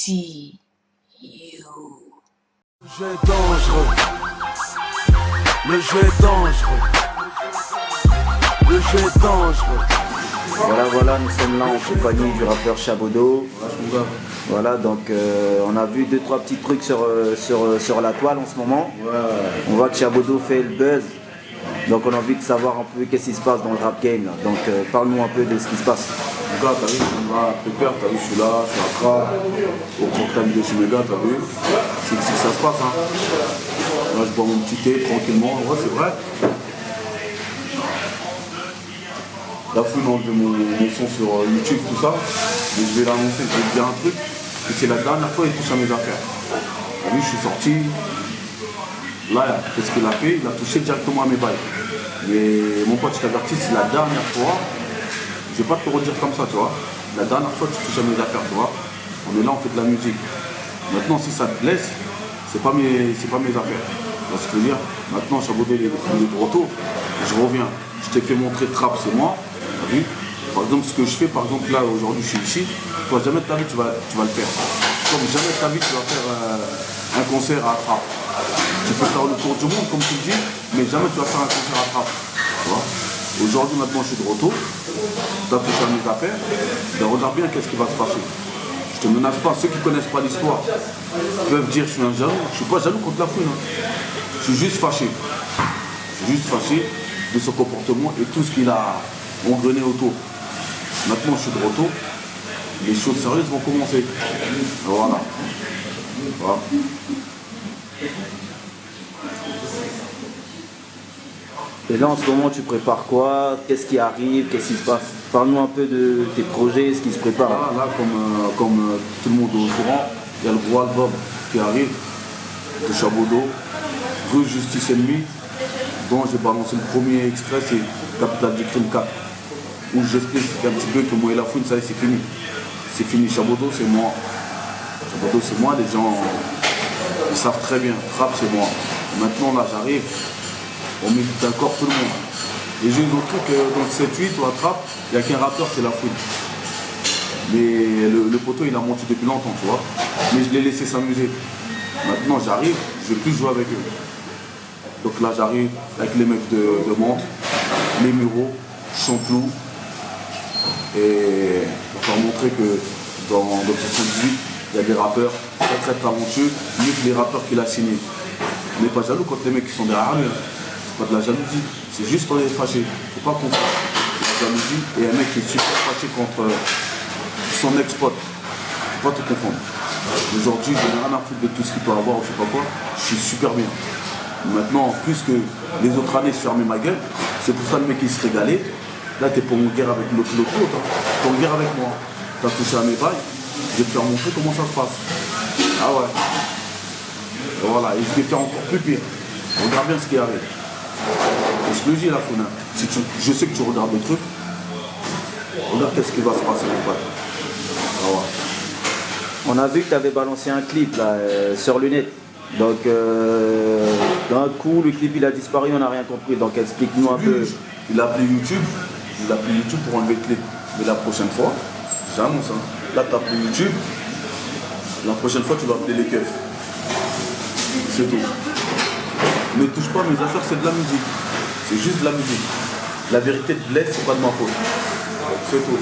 see you. Le jeu est dangereux. Le jeu est dangereux. Le jeu est dangereux. Voilà, nous sommes là en compagnie du rappeur Chabodo. Voilà, donc on a vu 2-3 petits trucs sur la toile en ce moment. On voit que Chabodo fait le buzz. Donc on a envie de savoir un peu qu'est-ce qui se passe dans le rap game là. Donc parle-nous un peu de ce qui se passe. Les gars, t'as vu, on va prépare, t'as vu, je suis là, je suis à Accra, au programme de chez mes gars, t'as vu, c'est que ça se passe, hein. Là, je bois mon petit thé tranquillement, en vrai, c'est vrai. La foule m'a enlevé mon son sur YouTube, tout ça, mais je vais l'annoncer, je vais te dire un truc, et c'est la dernière fois qu'il touche à mes affaires. T'as vu, je suis sorti, là, qu'est-ce qu'il a fait? Il a touché directement à mes bails. Mais mon pote, je t'avertis, c'est la dernière fois. Je vais pas te le redire comme ça, tu vois. La dernière fois, tu touches à mes affaires, tu vois. On est là, on fait de la musique. Maintenant, si ça te blesse, c'est pas mes affaires. Tu vois ce que je veux dire? Maintenant, Chabodo, il est de retour. Je reviens. Je t'ai fait montrer Trap, c'est moi. T'as vu? Par exemple, ce que je fais, par exemple, là, aujourd'hui, je suis ici. Toi, jamais de ta vie, tu vas le faire. Comme jamais de ta vie, tu vas faire un concert à Trap. Tu peux faire le tour du monde, comme tu le dis, mais jamais tu vas faire un concert à Trap. Tu vois? Aujourd'hui, maintenant, je suis de retour. Tu as touché à mes affaires. Ben, regarde bien qu'est-ce qui va se passer. Je te menace pas. Ceux qui ne connaissent pas l'histoire peuvent dire je suis un jaloux. Je ne suis pas jaloux contre la foule. Hein. Je suis juste fâché. Je suis juste fâché de son comportement et tout ce qu'il a engrené autour. Maintenant, je suis de retour. Les choses sérieuses vont commencer. Voilà. Voilà. Et là en ce moment tu prépares quoi? Qu'est-ce qui arrive? Qu'est-ce qui se passe? Parle-nous un peu de tes projets, ce qui se prépare. Là comme tout le monde est au courant, il y a le gros album qui arrive de Chabodo, Rue Justice Ennemie, dont j'ai balancé le premier extrait, c'est Capital du Crime 4, où j'explique un petit peu que moi et la fouine, ça y est, c'est fini. C'est fini, Chabodo c'est moi. Chabodo c'est moi, les gens ils savent très bien, Trap c'est moi. Maintenant là j'arrive, on met d'accord tout le monde. Et j'ai une autre truc, dans le 7-8 ou à Trap, il n'y a qu'un rappeur, c'est la foule. Mais le poteau il a monté depuis longtemps, tu vois. Mais je l'ai laissé s'amuser. Maintenant j'arrive, je ne vais plus jouer avec eux. Donc là j'arrive avec les mecs de Mantes, les Mureaux, Champlou. Et pour faire montrer que dans le 78, il y a des rappeurs très très talentueux, mieux que les rappeurs qu'il a signés. On n'est pas jaloux quand les mecs qui sont derrière lui. C'est pas de la jalousie, c'est juste on est fâché. Faut pas comprendre. C'est de la jalousie et un mec qui est super fâché contre son ex-pote. Faut pas tout confondre. Aujourd'hui, je n'ai rien à foutre de tout ce qu'il peut avoir ou je sais pas quoi. Je suis super bien. Maintenant, plus que les autres années, je fermais ma gueule. C'est pour ça le mec il se régalait. Là, t'es pour mon guerre avec l'autre. T'es en guerre avec moi. T'as touché à mes bails. Je vais te faire montrer comment ça se passe. Ah ouais. Et voilà, et je vais faire encore plus pire. Regarde bien ce qui arrive. Et je le dis la faune. Si je sais que tu regardes le truc, regarde qu'est-ce qui va se passer mon pote. Ah ouais. On a vu que tu avais balancé un clip là, sur Lunettes. Donc d'un coup le clip il a disparu, on n'a rien compris. Donc explique-nous un peu. Il a appelé YouTube. Il a appelé YouTube pour enlever le clip. Mais la prochaine fois, j'annonce. Hein. Là, tu as appelé YouTube. La prochaine fois, tu vas appeler les keufs. C'est tout. Ne touche pas mes affaires, c'est de la musique. C'est juste de la musique. La vérité te blesse, c'est pas de ma faute. C'est tout.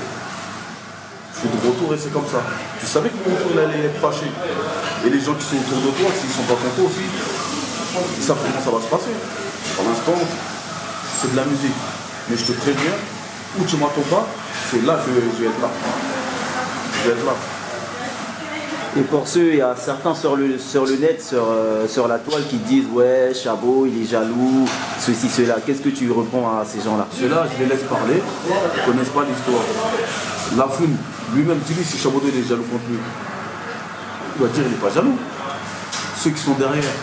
Je suis de retour et c'est comme ça. Tu savais que mon retour il allait être fâché. Et les gens qui sont autour de toi, s'ils sont pas contents aussi, ils savent comment ça va se passer. Pour l'instant, c'est de la musique. Mais je te préviens, où tu m'attends pas, c'est là que je vais être là. Je vais être là. Et pour ceux, il y a certains sur le net, sur la toile qui disent ouais, Chabot, il est jaloux, ceci, cela. Qu'est-ce que tu réponds à ces gens-là? Ceux-là, je les laisse parler, ils ne connaissent pas l'histoire. La foule, lui-même, dis-lui si Chabodo il est jaloux contre lui. Il va dire il n'est pas jaloux. Ceux qui sont derrière,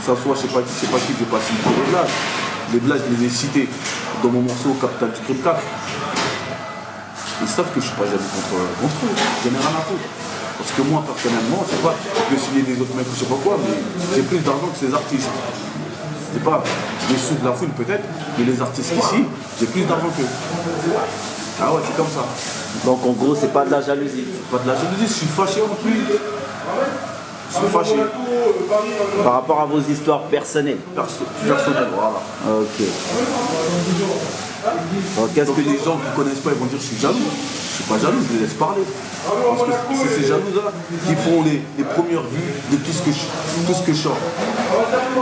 ça soit, je ne sais pas qui, je vais pas citer les blagues. Les blagues, je les ai cités dans mon morceau Capital du Crime 4. Ils savent que je ne suis pas jaloux contre eux. Je n'ai rien à foutre. Parce que moi, personnellement, je sais pas, je peux signer des autres mecs ou je sais pas quoi, mais j'ai plus d'argent que ces artistes. C'est pas les sous de la foule peut-être, mais les artistes ici, j'ai plus d'argent qu'eux. Ah ouais, c'est comme ça. Donc en gros, c'est pas de la jalousie. Pas de la jalousie, je suis fâché en plus. Je suis fâché. Par rapport à vos histoires personnelles. Personnel, voilà. Ok. Donc, qu'est-ce Donc que les gens qui ne connaissent pas, ils vont dire je suis jaloux. Je suis pas jaloux, je les laisse parler. Parce que c'est ces jaloux-là qui font les premières vues de tout ce que je sors.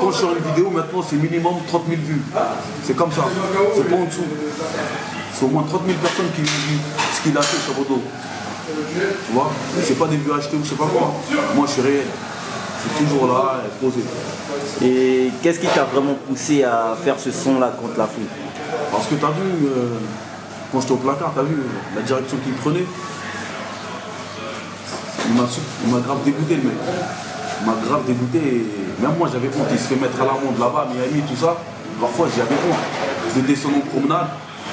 Quand je sors une vidéo, maintenant c'est minimum 30 000 vues. C'est comme ça. C'est pas en dessous. C'est au moins 30 000 personnes qui vu ce qu'il a fait sur Shabodo. Tu vois? C'est pas des vues achetées ou je sais pas quoi. Moi je suis réel. Je suis toujours là, posé. Et qu'est-ce qui t'a vraiment poussé à faire ce son-là contre la foule? Parce que tu as vu, quand j'étais au placard, tu as vu la direction qu'il prenait. Il m'a grave dégoûté le mec. Il m'a grave dégoûté. Et même moi j'avais honte. Il se fait mettre à l'amende là-bas, Miami, tout ça. Parfois j'avais honte. Je descends en promenade,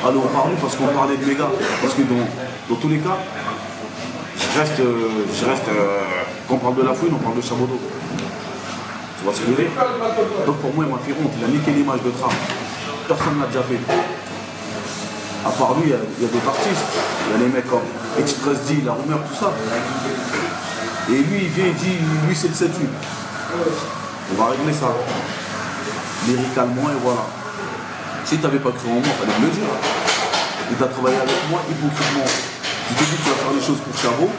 aller en parler parce qu'on parlait de mes gars. Parce que dans tous les cas, je reste quand on parle de la fouine, on parle de Shabodo. Tu vois ce que je veux dire? Donc pour moi, il m'a fait honte. Il a niqué l'image de Trap. Personne ne l'a déjà fait. À part lui, il y a d'autres artistes. Il y a les mecs comme Express D, La Rumeur, tout ça. Et lui, il vient, il dit, lui c'est le 7-8. On va régler ça. Lyricalement, et voilà. Si tu n'avais pas cru en moi, il fallait me le dire. Et tu as travaillé avec moi hypocritement. Tu t'es dit que tu vas faire les choses pour Chavo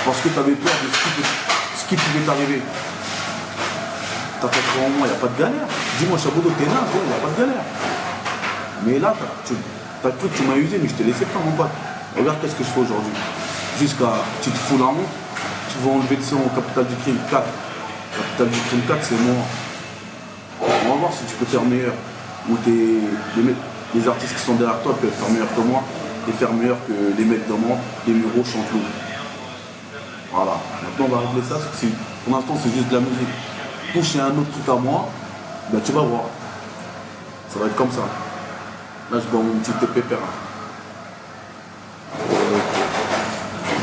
parce que tu avais peur de ce qui pouvait t'arriver. Tu as fait cru en moi, il n'y a pas de galère. Dis-moi, Shabodo, t'es là, il n'y a pas de galère. Mais là, tu as cru que tu m'as usé, mais je t'ai laissé faire mon pote. Regarde qu'est-ce que je fais aujourd'hui. Jusqu'à, tu te fous la honte, tu vas enlever le son au Capital du Crime 4. Capital du Crime 4, c'est moi. On va voir si tu peux faire meilleur. Ou les artistes qui sont derrière toi peuvent faire meilleur que moi et faire meilleur que les mecs de moi, les Mureaux, Chanteloup. Voilà. Maintenant, on va régler ça. Parce que pour l'instant, c'est juste de la musique. Toucher un autre truc à moi, ben, tu vas voir. Ça va être comme ça. Là, je bois mon petit thé pépère.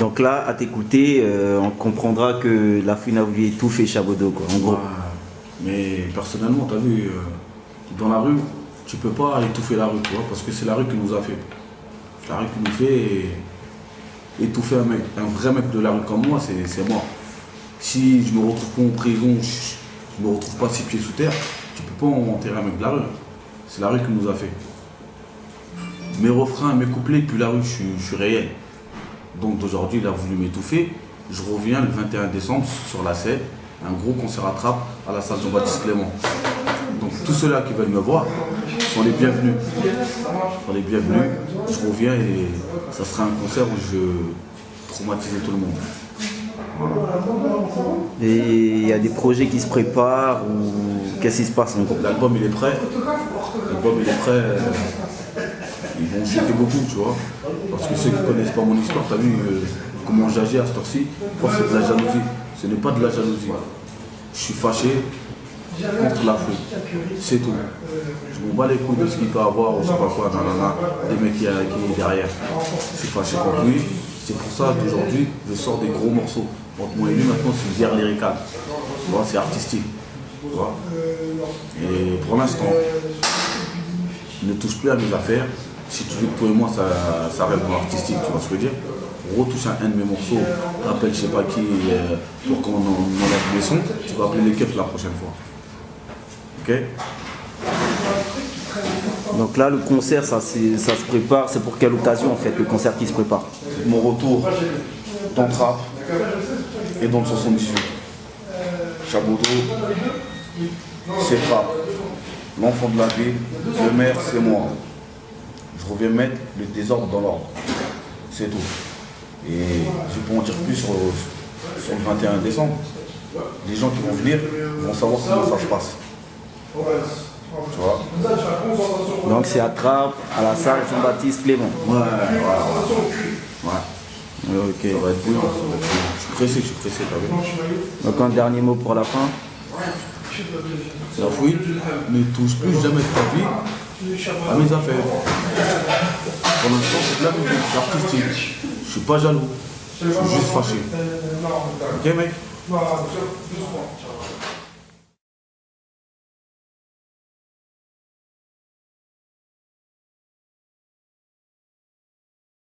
Donc là, à t'écouter, on comprendra que la fouine a voulu étouffer Shabodo, quoi, en gros. Ouais. Mais personnellement, tu as vu, dans la rue, tu peux pas étouffer la rue, tu vois, parce que c'est la rue qui nous a fait. La rue qui nous fait et étouffer un mec, un vrai mec de la rue comme moi, c'est mort. Si je me retrouve pas en prison, je me retrouve pas 6 pieds sous terre, tu peux pas enterrer un mec de la rue. C'est la rue qui nous a fait. Mes refrains, mes couplets, puis la rue, je suis réel. Donc d'aujourd'hui, il a voulu m'étouffer. Je reviens le 21 décembre sur la scène, un gros concert à Trappes à la salle Jean-Baptiste Clément. Donc tous ceux-là qui veulent me voir sont les bienvenus. Sont les bienvenus. Je reviens et ça sera un concert où je vais traumatiser tout le monde. Et il y a des projets qui se préparent ou qu'est-ce qui se passe en gros? L'album il est prêt. L'album il est prêt. Ils vont chuter beaucoup, tu vois. Parce que ceux qui ne connaissent pas mon histoire, tu as vu comment j'agis à cette heure-ci. Moi, c'est de la jalousie. Ce n'est pas de la jalousie. Je suis fâché contre la foule. C'est tout. Je m'en bats les couilles de ce qu'il peut avoir ou je sais pas quoi, nanana, des mecs qui est derrière. Je suis fâché contre lui. C'est pour ça qu'aujourd'hui, je sors des gros morceaux. Entre moi et lui, maintenant, c'est une guerre lyricale. Tu vois, c'est artistique. Tu vois. Et pour l'instant, ne touche plus à mes affaires. Si tu veux que toi et moi ça reste dans l'artistique, tu vois ce que je veux dire? Retouche un de mes morceaux, rappelle je sais pas qui pour qu'on enlève les sons, tu vas appeler les keufs la prochaine fois. Ok? Donc là, le concert, ça se prépare. C'est pour quelle occasion en fait, le concert qui se prépare? Mon retour dans le trap et dans le 78. Shabodo, c'est Trap. L'enfant de la ville, le maire, c'est moi. Je reviens mettre le désordre dans l'ordre. C'est tout. Et je peux en dire plus sur le 21 décembre. Les gens qui vont venir vont savoir comment ça se passe. Tu vois? Donc c'est à Trappes, à la salle Jean-Baptiste Clément. Ouais. Ok. Ça va être bouillant, je suis pressé, t'as vu? Donc un dernier mot pour la fin. La fouine ne touche plus jamais de ta vie à mes affaires. Pour l'instant, c'est de la musique, c'est artistique. Je suis pas jaloux, je suis juste fâché. Ok, mec?